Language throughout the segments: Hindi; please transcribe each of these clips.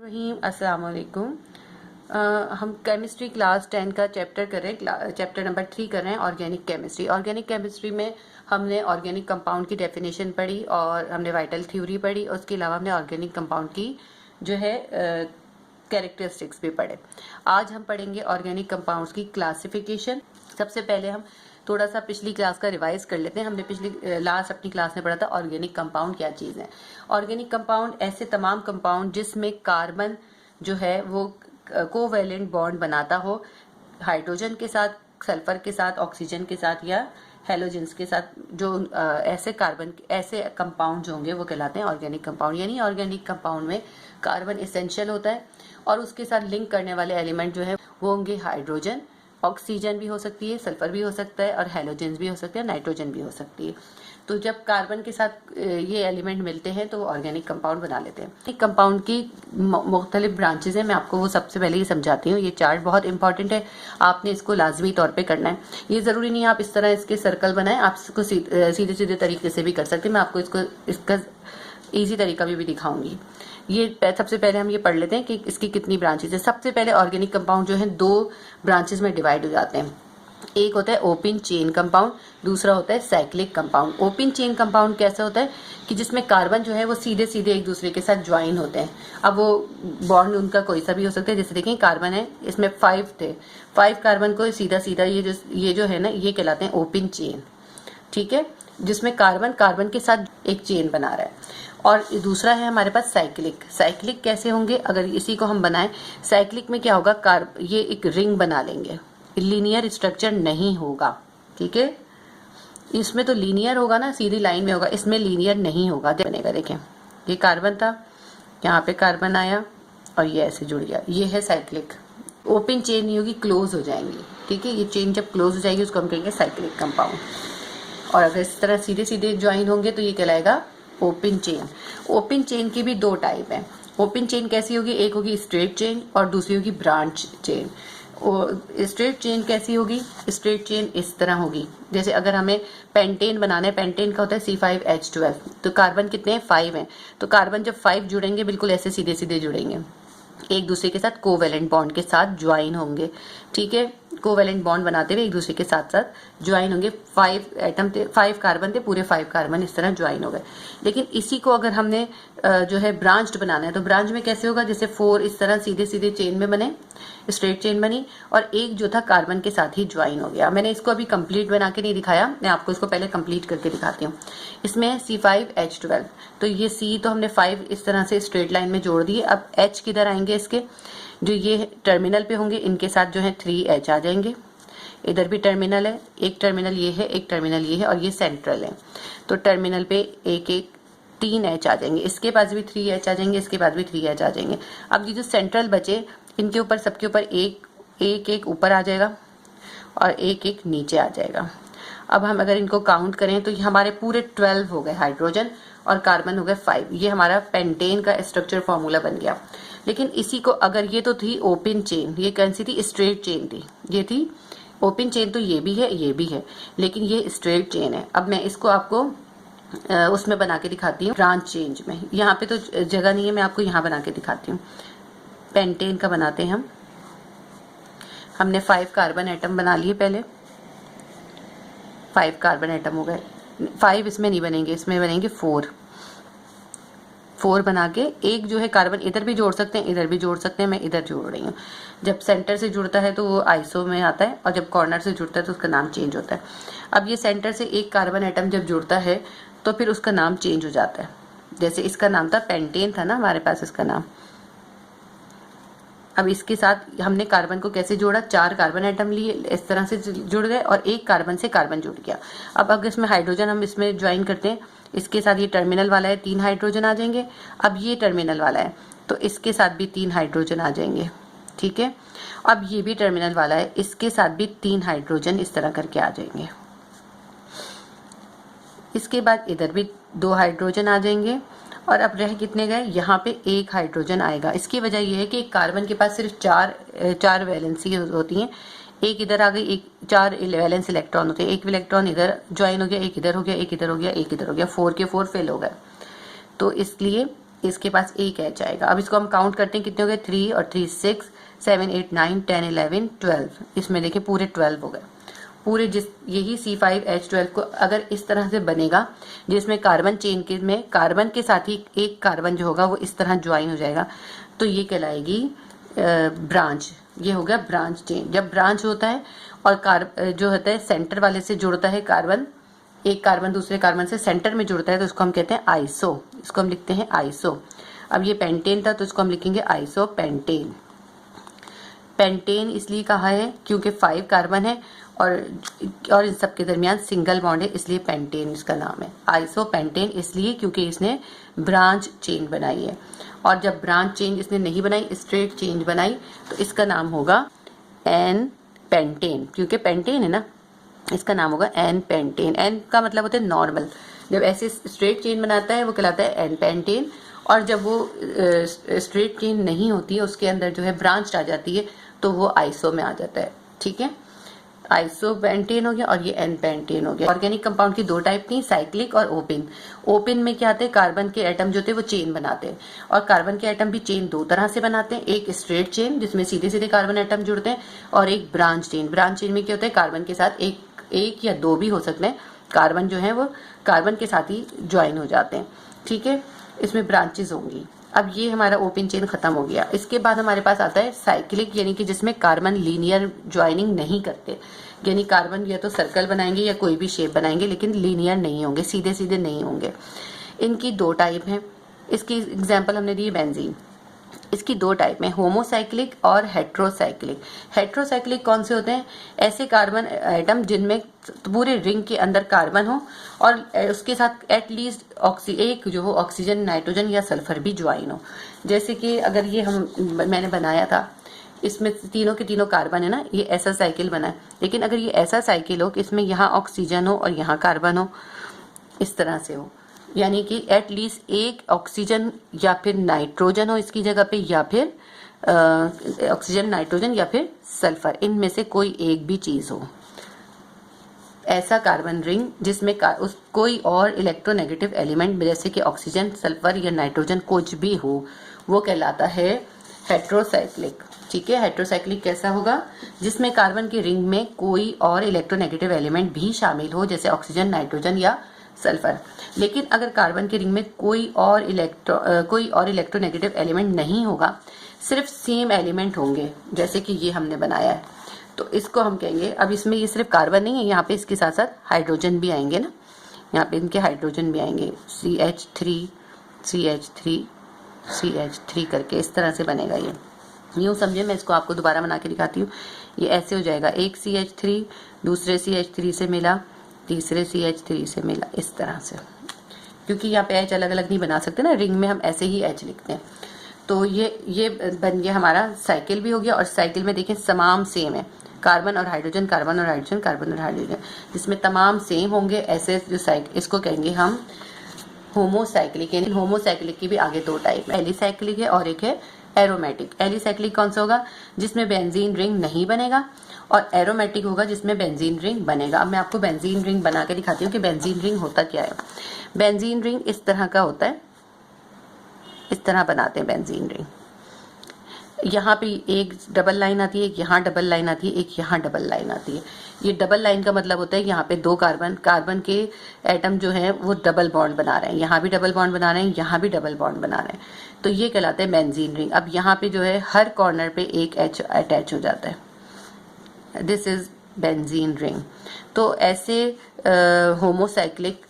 रहीम अस्सलाम वालेकुम। हम केमिस्ट्री क्लास 10 का चैप्टर कर रहे हैं, चैप्टर नंबर 3 कर रहे हैं, ऑर्गेनिक केमिस्ट्री। ऑर्गेनिक केमिस्ट्री में हमने ऑर्गेनिक कंपाउंड की डेफिनेशन पढ़ी और हमने वाइटल थ्योरी पढ़ी। उसके अलावा हमने ऑर्गेनिक कंपाउंड की जो है कैरेक्टरिस्टिक्स भी पढ़े। आज हम पढ़ेंगे ऑर्गेनिक कंपाउंड्स की क्लासिफिकेशन। सबसे पहले हम थोड़ा सा पिछली क्लास का रिवाइज कर लेते हैं। हमने लास्ट अपनी क्लास में पढ़ा था ऑर्गेनिक कंपाउंड क्या चीज़ है। ऑर्गेनिक कंपाउंड ऐसे तमाम कंपाउंड जिसमें कार्बन जो है वो कोवैलेंट बॉन्ड बनाता हो हाइड्रोजन के साथ, सल्फर के साथ, ऑक्सीजन के साथ या हेलोजेंस के साथ। जो ऐसे कंपाउंड होंगे वो कहलाते हैं ऑर्गेनिक कंपाउंड। यानी ऑर्गेनिक कंपाउंड में कार्बन एसेंशियल होता है और उसके साथ लिंक करने वाले एलिमेंट जो है वो होंगे हाइड्रोजन, ऑक्सीजन भी हो सकती है, सल्फर भी हो सकता है और हेलोजेंस भी हो सकते हैं, नाइट्रोजन भी हो सकती है। तो जब कार्बन के साथ ये एलिमेंट मिलते हैं तो ऑर्गेनिक कंपाउंड बना लेते हैं। एक कंपाउंड की मुख्तलिफ ब्रांचेज हैं, मैं आपको वो सबसे पहले ही समझाती हूँ। ये चार्ट बहुत इंपॉर्टेंट है, आपने इसको लाजमी तौर पे करना है। ये जरूरी नहीं है आप इस तरह इसके सर्कल बनाएं, आप इसको सीधे सीधे तरीके से भी कर सकते हैं। मैं आपको इसका ईजी तरीका भी दिखाऊंगी। ये सबसे पहले हम ये पढ़ लेते हैं कि इसकी कितनी ब्रांचेज है। सबसे पहले ऑर्गेनिक कंपाउंड जो है दो ब्रांचेज में डिवाइड हो जाते हैं। एक होता है ओपन चेन कंपाउंड, दूसरा होता है cyclic compound. Open chain compound कैसा होता है कि जिसमें कार्बन जो है वो सीधे सीधे एक दूसरे के साथ ज्वाइन होते हैं। अब वो बॉन्ड उनका कोई सा भी हो सकता है। जैसे देखें कार्बन है, इसमें 5 थे, 5 कार्बन को सीधा सीधा ये जो है ना ये कहलाते हैं ओपन चेन। ठीक है, जिसमें कार्बन के साथ एक चेन बना रहा है। और दूसरा है हमारे पास साइक्लिक। साइक्लिक कैसे होंगे, अगर इसी को हम बनाएं, साइक्लिक में क्या होगा, ये एक रिंग बना लेंगे, लीनियर स्ट्रक्चर नहीं होगा। ठीक है, इसमें तो लीनियर होगा ना, सीधी लाइन में होगा, इसमें लीनियर नहीं होगा। बनेगा, देखें ये कार्बन था, यहाँ पे कार्बन आया और ये ऐसे जुड़ गया, ये है साइक्लिक। ओपन चेन नहीं होगी, क्लोज हो जाएंगी। ठीक है, ये चेन जब क्लोज हो जाएगी उसको हम कहेंगे साइक्लिक कंपाउंड। और अगर इस तरह सीधे सीधे ज्वाइन होंगे तो ये कहलाएगा ओपन चेन। ओपन चेन की भी दो टाइप है। ओपन चेन कैसी होगी, एक होगी स्ट्रेट चेन और दूसरी होगी ब्रांच चेन। स्ट्रेट चेन कैसी होगी, स्ट्रेट चेन इस तरह होगी। जैसे अगर हमें पेंटेन बनाना है, पेंटेन का होता है C5H12, तो कार्बन कितने हैं, 5 हैं। तो कार्बन जब 5 जुड़ेंगे बिल्कुल ऐसे सीधे सीधे जुड़ेंगे, एक दूसरे के साथ कोवैलेंट बॉन्ड के साथ ज्वाइन होंगे। ठीक है, कोवैलेंट बॉन्ड बनाते हुए एक दूसरे के साथ साथ ज्वाइन होंगे। 5 कार्बन थे, पूरे 5 कार्बन इस तरह ज्वाइन हो गए। लेकिन इसी को अगर हमने जो है ब्रांच्ड बनाना है तो ब्रांच में कैसे होगा, जैसे 4 इस तरह सीधे सीधे चेन में बने, स्ट्रेट चेन बनी और एक जो था कार्बन के साथ ही ज्वाइन हो गया। मैंने इसको अभी कंप्लीट बना के नहीं दिखाया, मैं आपको इसको पहले कंप्लीट करके दिखाती हूँ। इसमें है C5H12, तो ये C तो हमने 5 इस तरह से स्ट्रेट लाइन में जोड़ दिए। अब H किधर आएंगे, इसके जो ये टर्मिनल पे होंगे इनके साथ जो है 3H आ जाएंगे। इधर भी टर्मिनल है, एक टर्मिनल ये है, एक टर्मिनल ये है और ये सेंट्रल है। तो टर्मिनल पे एक 3H आ जाएंगे, इसके पास भी 3H आ जाएंगे, इसके पास भी 3H आ जाएंगे। अब ये जो सेंट्रल बचे इनके ऊपर सबके ऊपर एक ऊपर आ जाएगा और एक नीचे आ जाएगा। अब हम अगर इनको काउंट करें तो ये हमारे पूरे 12 हो गए, हाइड्रोजन और कार्बन हो गए 5। ये हमारा पेंटेन का स्ट्रक्चर फॉर्मूला बन गया। लेकिन इसी को अगर ये तो थी ओपन चेन, ये कौन सी थी, स्ट्रेट चेन थी, ये थी ओपन चेन। तो ये भी है, लेकिन ये स्ट्रेट चेन है। अब मैं इसको आपको उसमें बना के दिखाती हूँ, ब्रांच चेन में। यहाँ पे तो जगह नहीं है, मैं आपको यहाँ बना के दिखाती हूँ। पेंटेन का बनाते हैं हमने 5 कार्बन एटम बना लिए पहले, 5 कार्बन एटम हो गए। 5 इसमें नहीं बनेंगे, इसमें बनेंगे 4 बना के एक जो है कार्बन इधर भी जोड़ सकते हैं, इधर भी जोड़ सकते हैं, मैं इधर जोड़ रही हूँ। जब सेंटर से जुड़ता है तो वो आइसो में आता है और जब कॉर्नर से जुड़ता है तो उसका नाम चेंज होता है। अब ये सेंटर से एक कार्बन एटम जब जुड़ता है तो फिर उसका नाम चेंज हो जाता है। जैसे इसका नाम था पेंटेन था ना हमारे पास इसका नाम। अब इसके साथ हमने कार्बन को कैसे जोड़ा, 4 कार्बन एटम लिए, इस तरह से जुड़ गए और एक कार्बन से कार्बन जुड़ गया। अब अगर इसमें हाइड्रोजन हम इसमें ज्वाइन करते हैं, इसके साथ ये टर्मिनल वाला है, 3 हाइड्रोजन आ जाएंगे। अब ये टर्मिनल वाला है तो इसके साथ भी 3 हाइड्रोजन आ जाएंगे। ठीक है, अब ये भी टर्मिनल वाला है, इसके साथ भी 3 हाइड्रोजन इस तरह करके आ जाएंगे। इसके बाद इधर भी 2 हाइड्रोजन आ जाएंगे और अब रह कितने गए, यहाँ पे 1 हाइड्रोजन आएगा। इसकी वजह यह है कि कार्बन के पास सिर्फ 4 वैलेंसी होती हैं। एक इधर आ गई, 4 वैलेंस इलेक्ट्रॉन होते हैं, एक इलेक्ट्रॉन इधर ज्वाइन हो गया, एक इधर हो गया, एक इधर हो गया, एक इधर हो गया, 4 के 4 फेल हो गए। तो इसलिए इसके पास एक एच आएगा। अब इसको हम काउंट करते हैं, कितने हो गए, 3 और 3 6 7 8 9 10 11 12। इसमें देखिए पूरे 12 हो गए पूरे। जिस यही C5H12 को अगर इस तरह से बनेगा जिसमें कार्बन चेन के में कार्बन के साथ ही एक कार्बन जो होगा वो इस तरह ज्वाइन हो जाएगा, तो ये कहलाएगी ब्रांच। ये हो गया ब्रांच चेन। जब ब्रांच होता है और जो होता है सेंटर वाले से जुड़ता है कार्बन, एक कार्बन दूसरे कार्बन से सेंटर में जुड़ता है, तो इसको हम कहते हैं आइसो। इसको हम लिखते हैं आइसो। अब ये पेंटेन था तो इसको हम लिखेंगे आइसो पेंटेन। पेंटेन इसलिए कहा है क्योंकि 5 कार्बन है और इन सब के दरमियान सिंगल बॉन्ड है, इसलिए पेंटेन इसका नाम है। आइसो पेंटेन इसलिए क्योंकि इसने ब्रांच चेन बनाई है, और जब ब्रांच चेन इसने नहीं बनाई, स्ट्रेट चेन बनाई, तो इसका नाम होगा एन पेंटेन। क्योंकि पेंटेन है ना, इसका नाम होगा एन पेंटेन। एन का मतलब होता है नॉर्मल। जब ऐसे स्ट्रेट चेन बनाता है वो कहलाता है एन पेंटेन, और जब वो स्ट्रेट चेन नहीं होती है, उसके अंदर जो है ब्रांच आ जाती है, तो वो आइसो में आ जाता है। ठीक है, आइसो पेंटेन हो गया और ये एन पेंटेन हो गया। ऑर्गेनिक कंपाउंड की 2 टाइप थी, साइक्लिक और ओपन। ओपन में क्या आते हैं, कार्बन के एटम जो थे वो चेन बनाते हैं, और कार्बन के एटम भी चेन 2 तरह से बनाते हैं। एक स्ट्रेट चेन जिसमें सीधे सीधे कार्बन एटम जुड़ते हैं, और एक ब्रांच चेन। ब्रांच चेन में क्या होता है, कार्बन के साथ एक या 2 भी हो सकते हैं कार्बन जो है वो कार्बन के साथ ही ज्वाइन हो जाते हैं। ठीक है, इसमें ब्रांचेस होंगी। अब ये हमारा ओपन चेन खत्म हो गया। इसके बाद हमारे पास आता है साइक्लिक, यानी कि जिसमें कार्बन लीनियर ज्वाइनिंग नहीं करते, यानी कार्बन या तो सर्कल बनाएंगे या कोई भी शेप बनाएंगे, लेकिन लीनियर नहीं होंगे, सीधे सीधे नहीं होंगे। इनकी 2 टाइप हैं। इसकी एग्जांपल हमने दी बेंजीन। इसकी 2 टाइप में, होमोसाइक्लिक और हेट्रोसाइक्लिक। हेट्रोसाइक्लिक कौन से होते हैं, ऐसे कार्बन एटम जिनमें पूरे रिंग के अंदर कार्बन हो और उसके साथ एटलीस्ट एक जो हो ऑक्सीजन, नाइट्रोजन या सल्फर भी ज्वाइन हो। जैसे कि अगर ये मैंने बनाया था, इसमें तीनों के तीनों कार्बन है ना, ये ऐसा साइकिल बना है। लेकिन अगर ये ऐसा साइकिल हो कि इसमें यहाँ ऑक्सीजन हो और यहाँ कार्बन हो, इस तरह से हो, यानी कि एटलीस्ट एक ऑक्सीजन या फिर नाइट्रोजन हो इसकी जगह पे, या फिर ऑक्सीजन, नाइट्रोजन या फिर सल्फर, इनमें से कोई एक भी चीज हो, ऐसा कार्बन रिंग जिसमें कोई और इलेक्ट्रोनेगेटिव एलिमेंट जैसे कि ऑक्सीजन, सल्फर या नाइट्रोजन कुछ भी हो, वो कहलाता है हेट्रोसाइक्लिक। ठीक है, हेट्रोसाइक्लिक कैसा होगा, जिसमें कार्बन की रिंग में कोई और इलेक्ट्रोनेगेटिव एलिमेंट भी शामिल हो, जैसे ऑक्सीजन, नाइट्रोजन या सल्फर। लेकिन अगर कार्बन की रिंग में कोई और इलेक्ट्रोनेगेटिव एलिमेंट नहीं होगा, सिर्फ सेम एलिमेंट होंगे, जैसे कि ये हमने बनाया है, तो इसको हम कहेंगे, अब इसमें ये सिर्फ कार्बन नहीं है, यहाँ पे इसके साथ साथ हाइड्रोजन भी आएंगे ना, यहाँ पे इनके हाइड्रोजन भी आएंगे, CH3 CH3 CH3 करके इस तरह से बनेगा। ये यूँ समझे, मैं इसको आपको दोबारा बना के दिखाती हूँ। ये ऐसे हो जाएगा, एक CH3 दूसरे CH3 से मिला, तीसरे CH3 से मिला, इस तरह से। क्योंकि यहाँ पे H अलग अलग नहीं बना सकते ना, रिंग में हम ऐसे ही H लिखते हैं। तो ये बन गया हमारा साइकिल भी हो गया, और साइकिल में देखें तमाम सेम है, कार्बन और हाइड्रोजन, कार्बन और हाइड्रोजन, कार्बन और हाइड्रोजन, जिसमें तमाम सेम होंगे। ऐसे जो इसको कहेंगे हम होमोसाइक्लिक। यानी होमोसाइक्लिक की भी आगे 2 टाइप है, एलिसाइक्लिक है और एक है एरोमेटिक। एलिसाइक्लिक कौन सा होगा, जिसमें बेंजीन रिंग नहीं बनेगा, और एरोमेटिक होगा जिसमें बेंजीन रिंग बनेगा। अब मैं आपको बेंजीन रिंग बना के दिखाती हूँ कि बेंजीन रिंग होता क्या है। बेंजीन रिंग इस तरह का होता है, इस तरह बनाते हैं बेंजीन रिंग। यहाँ पे एक डबल लाइन आती है, एक यहाँ डबल लाइन आती है, एक यहाँ डबल लाइन आती है। ये डबल लाइन का मतलब होता है यहाँ पे 2 कार्बन के एटम जो है वो डबल बॉन्ड बना रहे हैं, यहाँ भी डबल बॉन्ड बना रहे हैं, यहाँ भी डबल बॉन्ड बना रहे हैं, तो ये कहलाते हैं बेंजीन रिंग। अब यहाँ पे जो है हर कॉर्नर पे एक H अटैच हो जाता है, दिस इज बेंजीन रिंग। तो ऐसे होमोसाइक्लिक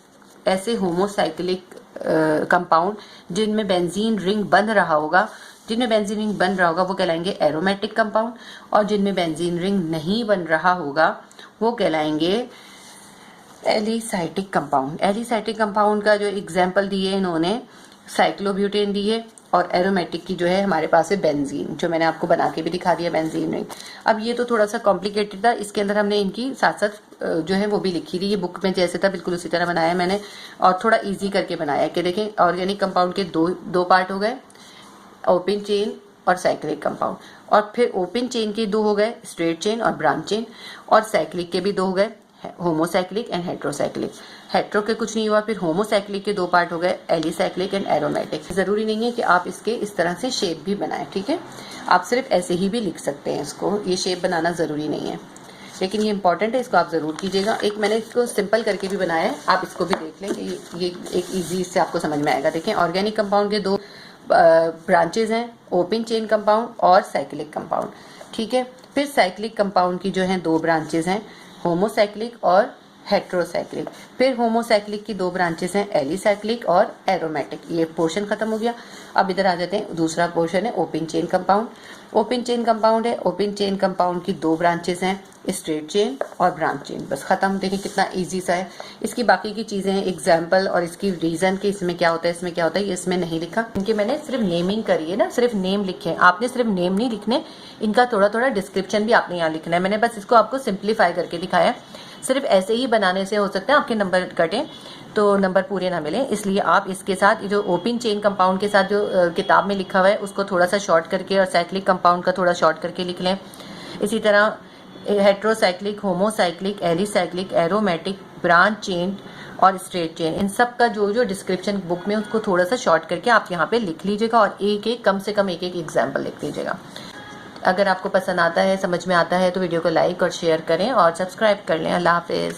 कंपाउंड जिनमें बेंजीन रिंग बन रहा होगा, वो कहलाएंगे एरोमेटिक कंपाउंड, और जिनमें बेंजीन रिंग नहीं बन रहा होगा वो कहलाएंगे एलिसाइटिक कंपाउंड। एलिसाइटिक कंपाउंड का जो एग्जाम्पल दिए इन्होंने, साइक्लोब्यूटेन दिए, और एरोमेटिक की जो है हमारे पास है बेंजीन, जो मैंने आपको बना के भी दिखा दिया बेंजीन रिंग। अब ये तो थोड़ा सा कॉम्प्लिकेटेड था, इसके अंदर हमने इनकी साथ साथ जो है वो भी लिखी थी। ये बुक में जैसे था बिल्कुल उसी तरह बनाया मैंने, और थोड़ा इजी करके बनाया कि देखें ऑर्गेनिक कंपाउंड के दो पार्ट हो गए, ओपन चेन और साइक्लिक कंपाउंड, और फिर ओपन चेन के 2 हो गए, स्ट्रेट चेन और ब्रांच चेन, और साइक्लिक के भी 2 हो गए, होमोसाइक्लिक एंड हेट्रोसाइक्लिक। हेट्रो के कुछ नहीं हुआ, फिर होमोसाइक्लिक के 2 पार्ट हो गए, एलिसाइक्लिक एंड एरोमेटिक। जरूरी नहीं है कि आप इसके इस तरह से शेप भी बनाएं, ठीक है, आप सिर्फ ऐसे ही भी लिख सकते हैं इसको, ये शेप बनाना जरूरी नहीं है, लेकिन ये इंपॉर्टेंट है, इसको आप जरूर कीजिएगा। एक मैंने इसको सिंपल करके भी बनाया है, आप इसको भी देख लें, ये एक इजी से आपको समझ में आएगा। देखें, ऑर्गेनिक कंपाउंड के 2 ब्रांचेज हैं, ओपन चेन कंपाउंड और साइक्लिक कंपाउंड, ठीक है। फिर साइक्लिक कंपाउंड की जो है 2 ब्रांचेज हैं, होमोसाइक्लिक और हेट्रोसाइक्लिक। फिर होमोसाइक्लिक की 2 ब्रांचेस हैं, एलिसाइक्लिक और एरोमेटिक। ये पोर्शन खत्म हो गया। अब इधर आ जाते हैं, दूसरा पोर्शन है open chain compound. Open chain compound है, ओपन चेन कंपाउंड की 2 ब्रांचेस हैं, स्ट्रेट चेन और ब्रांच चेन। बस खत्म। देखिए कितना इजी सा है। इसकी बाकी की चीजें हैं, एग्जाम्पल और इसकी रीजन के इसमें क्या होता है, इसमें क्या होता है, ये इसमें नहीं लिखा, इनके मैंने सिर्फ नेमिंग करी है ना, सिर्फ नेम लिखे हैं। आपने सिर्फ नेम नहीं लिखने, इनका थोड़ा थोड़ा डिस्क्रिप्शन भी आपने यहाँ लिखना है। मैंने बस इसको आपको सिंप्लीफाई करके दिखाया है। सिर्फ ऐसे ही बनाने से हो सकता है आपके नंबर कटें, तो नंबर पूरे ना मिले, इसलिए आप इसके साथ जो ओपन चेन कंपाउंड के साथ जो किताब में लिखा हुआ है उसको थोड़ा सा शॉर्ट करके और साइक्लिक कंपाउंड का थोड़ा शॉर्ट करके लिख लें। इसी तरह heterocyclic, homocyclic, alicyclic, aromatic, branch chain और स्ट्रेट चेन, इन सब का जो जो डिस्क्रिप्शन बुक में उसको थोड़ा सा शॉर्ट करके आप यहाँ पे लिख लीजिएगा और एक एक कम से कम एक एक एग्जाम्पल लिख लीजिएगा। अगर आपको पसंद आता है, समझ में आता है, तो वीडियो को लाइक और शेयर करें और सब्सक्राइब कर लें। अल्लाह हाफिज़।